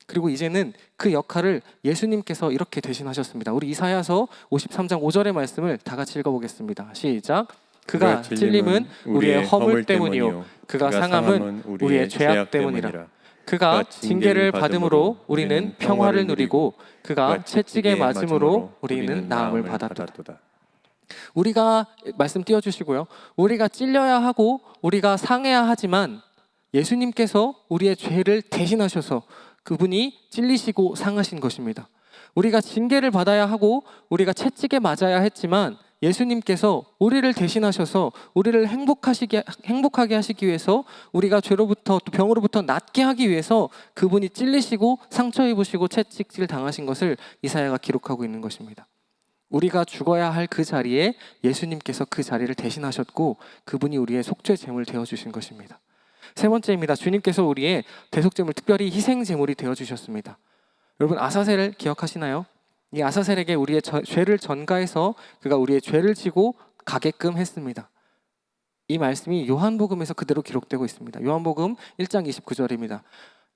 그리고 이제는 그 역할을 예수님께서 이렇게 대신하셨습니다. 우리 이사야서 53장 5절의 말씀을 다 같이 읽어보겠습니다. 시작. 그가 찔림은 우리의 허물 때문이요 그가 상함은 우리의 죄악 때문이라. 그가 징계를 받음으로 우리는 평화를 누리고 그가 채찍에 맞음으로 우리는 나음을 받았도다. 우리가 말씀 띄워주시고요. 우리가 찔려야 하고 우리가 상해야 하지만 예수님께서 우리의 죄를 대신하셔서 그분이 찔리시고 상하신 것입니다. 우리가 징계를 받아야 하고 우리가 채찍에 맞아야 했지만 예수님께서 우리를 대신하셔서 우리를 행복하게 하시기 위해서 우리가 죄로부터 또 병으로부터 낫게 하기 위해서 그분이 찔리시고 상처 입으시고 채찍질 당하신 것을 이사야가 기록하고 있는 것입니다. 우리가 죽어야 할 그 자리에 예수님께서 그 자리를 대신하셨고 그분이 우리의 속죄 제물 되어주신 것입니다. 세 번째입니다. 주님께서 우리의 대속제물, 특별히 희생제물이 되어주셨습니다. 여러분 아사셀을 기억하시나요? 이 아사셀에게 우리의 죄를 전가해서 그가 우리의 죄를 지고 가게끔 했습니다. 이 말씀이 요한복음에서 그대로 기록되고 있습니다. 요한복음 1장 29절입니다.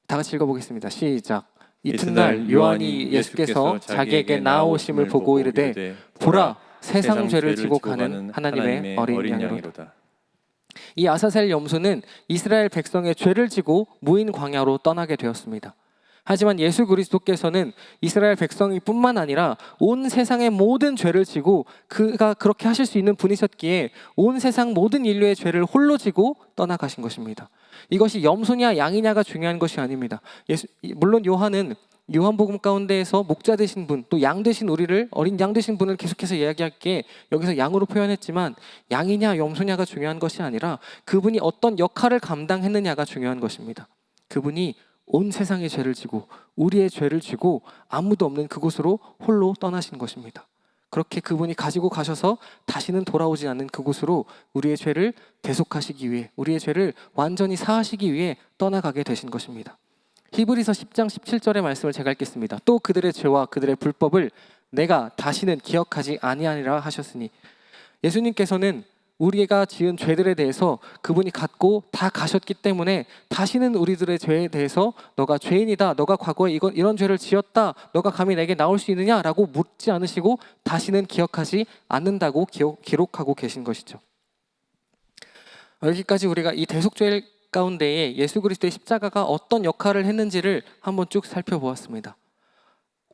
다 같이 읽어보겠습니다. 시작. 이튿날 요한이 예수께서 자기에게 나아오심을 보고 이르되 보라 세상 죄를 지고 가는 하나님의 어린 양이로다. 이 아사셀 염소는 이스라엘 백성의 죄를 지고 무인 광야로 떠나게 되었습니다. 하지만 예수 그리스도께서는 이스라엘 백성이 뿐만 아니라 온 세상의 모든 죄를 지고 그가 그렇게 하실 수 있는 분이셨기에 온 세상 모든 인류의 죄를 홀로 지고 떠나가신 것입니다. 이것이 염소냐 양이냐가 중요한 것이 아닙니다. 물론 요한은 요한복음 가운데에서 목자 되신 분, 또 양 되신 우리를, 어린 양 되신 분을 계속해서 이야기할게 여기서 양으로 표현했지만 양이냐 염소냐가 중요한 것이 아니라 그분이 어떤 역할을 감당했느냐가 중요한 것입니다. 그분이 온 세상의 죄를 지고 우리의 죄를 지고 아무도 없는 그곳으로 홀로 떠나신 것입니다. 그렇게 그분이 가지고 가셔서 다시는 돌아오지 않는 그곳으로 우리의 죄를 대속하시기 위해, 우리의 죄를 완전히 사하시기 위해 떠나가게 되신 것입니다. 히브리서 10장 17절의 말씀을 제가 읽겠습니다. 또 그들의 죄와 그들의 불법을 내가 다시는 기억하지 아니하리라 하셨으니, 예수님께서는 우리가 지은 죄들에 대해서 그분이 갖고 다 가셨기 때문에 다시는 우리들의 죄에 대해서 너가 죄인이다, 너가 과거에 이런 죄를 지었다, 너가 감히 내게 나올 수 있느냐라고 묻지 않으시고 다시는 기억하지 않는다고 기록하고 계신 것이죠. 여기까지 우리가 이 대속죄 가운데에 예수 그리스도의 십자가가 어떤 역할을 했는지를 한번 쭉 살펴보았습니다.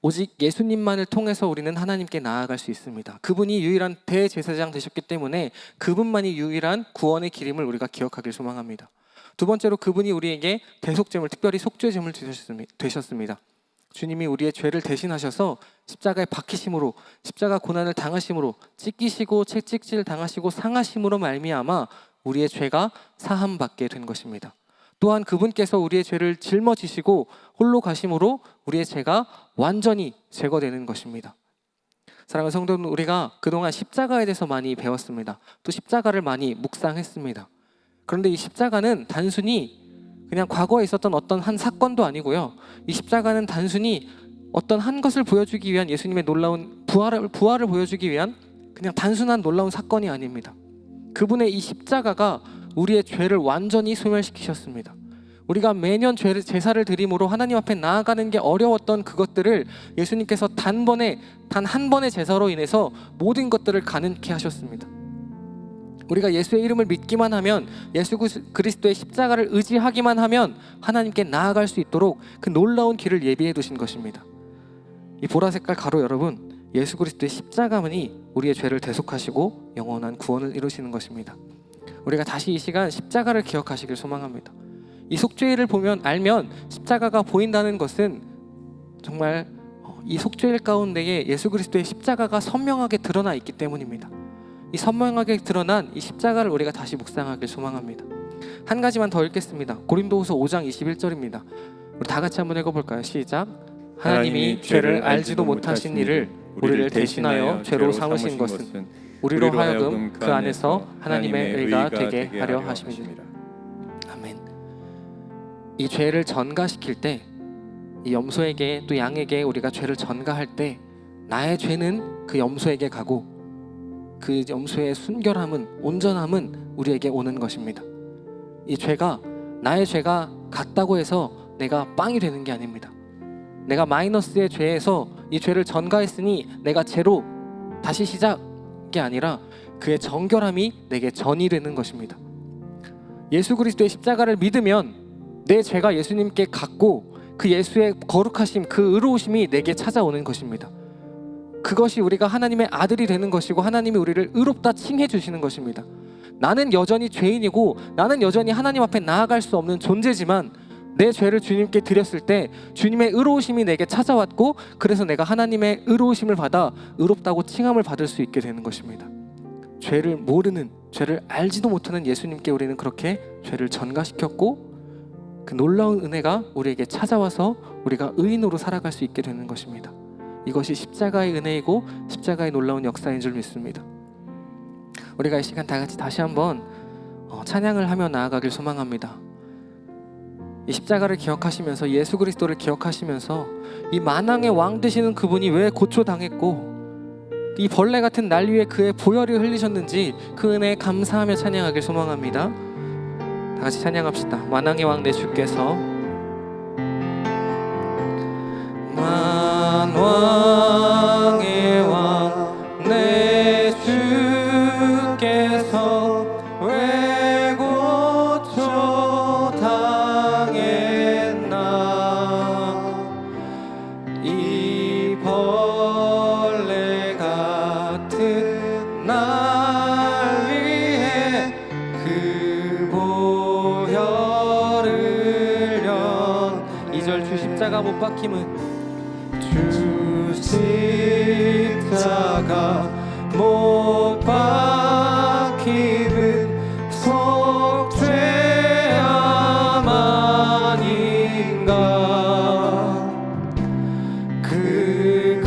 오직 예수님만을 통해서 우리는 하나님께 나아갈 수 있습니다. 그분이 유일한 대제사장 되셨기 때문에 그분만이 유일한 구원의 길임을 우리가 기억하길 소망합니다. 두 번째로 그분이 우리에게 대속제물, 특별히 속죄제물 되셨습니다. 주님이 우리의 죄를 대신하셔서 십자가에 박히심으로, 십자가 고난을 당하심으로, 찢기시고 채찍질 당하시고 상하심으로 말미암아 우리의 죄가 사함받게 된 것입니다. 또한 그분께서 우리의 죄를 짊어지시고 홀로 가심으로 우리의 죄가 완전히 제거되는 것입니다. 사랑하는 성도 여러분, 우리가 그동안 십자가에 대해서 많이 배웠습니다. 또 십자가를 많이 묵상했습니다. 그런데 이 십자가는 단순히 그냥 과거에 있었던 어떤 한 사건도 아니고요. 이 십자가는 단순히 어떤 한 것을 보여주기 위한 예수님의 놀라운 부활을 보여주기 위한 그냥 단순한 놀라운 사건이 아닙니다. 그분의 이 십자가가 우리의 죄를 완전히 소멸시키셨습니다. 우리가 매년 제사를 드림으로 하나님 앞에 나아가는 게 어려웠던 그것들을 예수님께서 단 한 번의 제사로 인해서 모든 것들을 가능케 하셨습니다. 우리가 예수의 이름을 믿기만 하면, 예수 그리스도의 십자가를 의지하기만 하면 하나님께 나아갈 수 있도록 그 놀라운 길을 예비해 두신 것입니다. 이 보라색깔 가로 여러분, 예수 그리스도의 십자가만이 우리의 죄를 대속하시고 영원한 구원을 이루시는 것입니다. 우리가 다시 이 시간 십자가를 기억하시길 소망합니다. 이 속죄를 알면 십자가가 보인다는 것은 정말 이 속죄일 가운데에 예수 그리스도의 십자가가 선명하게 드러나 있기 때문입니다. 이 선명하게 드러난 이 십자가를 우리가 다시 묵상하길 소망합니다. 한 가지만 더 읽겠습니다. 고린도후서 5장 21절입니다. 우리 다 같이 한번 읽어볼까요? 시작. 하나님이 죄를 알지도 못하신 이를 우리를 대신하여 죄로 삼으신 것은 우리로 하여금 그 안에서 하나님의 의가 되게 하려 하심이니라. 아멘. 이 죄를 전가시킬 때, 이 염소에게 또 양에게 우리가 죄를 전가할 때 나의 죄는 그 염소에게 가고 그 염소의 순결함은, 온전함은 우리에게 오는 것입니다. 이 죄가, 나의 죄가 같다고 해서 내가 빵이 되는 게 아닙니다. 내가 마이너스의 죄에서 이 죄를 전가했으니 내가 제로 다시 시작이 아니라 그의 정결함이 내게 전이 되는 것입니다. 예수 그리스도의 십자가를 믿으면 내 죄가 예수님께 갔고 그 예수의 거룩하심, 그 의로우심이 내게 찾아오는 것입니다. 그것이 우리가 하나님의 아들이 되는 것이고 하나님이 우리를 의롭다 칭해 주시는 것입니다. 나는 여전히 죄인이고 나는 여전히 하나님 앞에 나아갈 수 없는 존재지만 내 죄를 주님께 드렸을 때 주님의 의로우심이 내게 찾아왔고 그래서 내가 하나님의 의로우심을 받아 의롭다고 칭함을 받을 수 있게 되는 것입니다. 죄를 모르는, 죄를 알지도 못하는 예수님께 우리는 그렇게 죄를 전가시켰고 그 놀라운 은혜가 우리에게 찾아와서 우리가 의인으로 살아갈 수 있게 되는 것입니다. 이것이 십자가의 은혜이고 십자가의 놀라운 역사인 줄 믿습니다. 우리가 이 시간 다 같이 다시 한번 찬양을 하며 나아가길 소망합니다. 이 십자가를 기억하시면서 예수 그리스도를 기억하시면서 이 만왕의 왕 되시는 그분이 왜 고초당했고 이 벌레 같은 날 위에 그의 보혈이 흘리셨는지 그 은혜에 감사하며 찬양하길 소망합니다. 다 같이 찬양합시다. 만왕의 왕 내 주께서, 만왕의 왕 내 주께서 왜 고초 당했나, 이 벌레 같은 날 위해 그 보혈을 련. 2절 주 십자가 못 박힘은, 주 십자가 못 박힘은 속죄함 아닌가, 그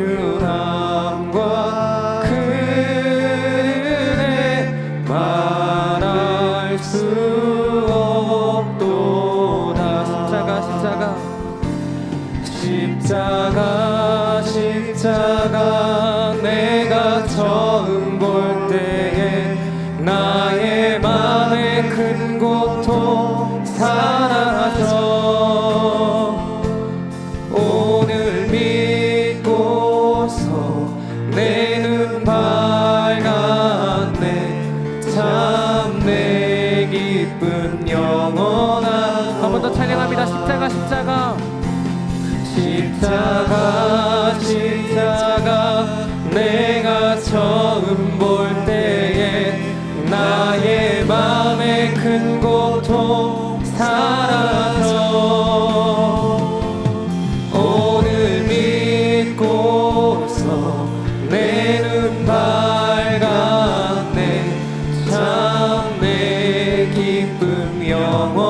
긍휼함과 그 은혜 말할 수 없도다. 십자가 내가 처음 볼 때에 나의 맘에 큰 고통 사랑하셔. 오늘 믿고서 내 눈 밝았네, 참 내 기쁜 영원한. 한 번 더 찬양합니다. 십자가 내가 처음 볼 때에 나의 맘에 큰 고통 사라져. 오늘 믿고서 내 눈 밝았네, 참 내 기쁨 영원.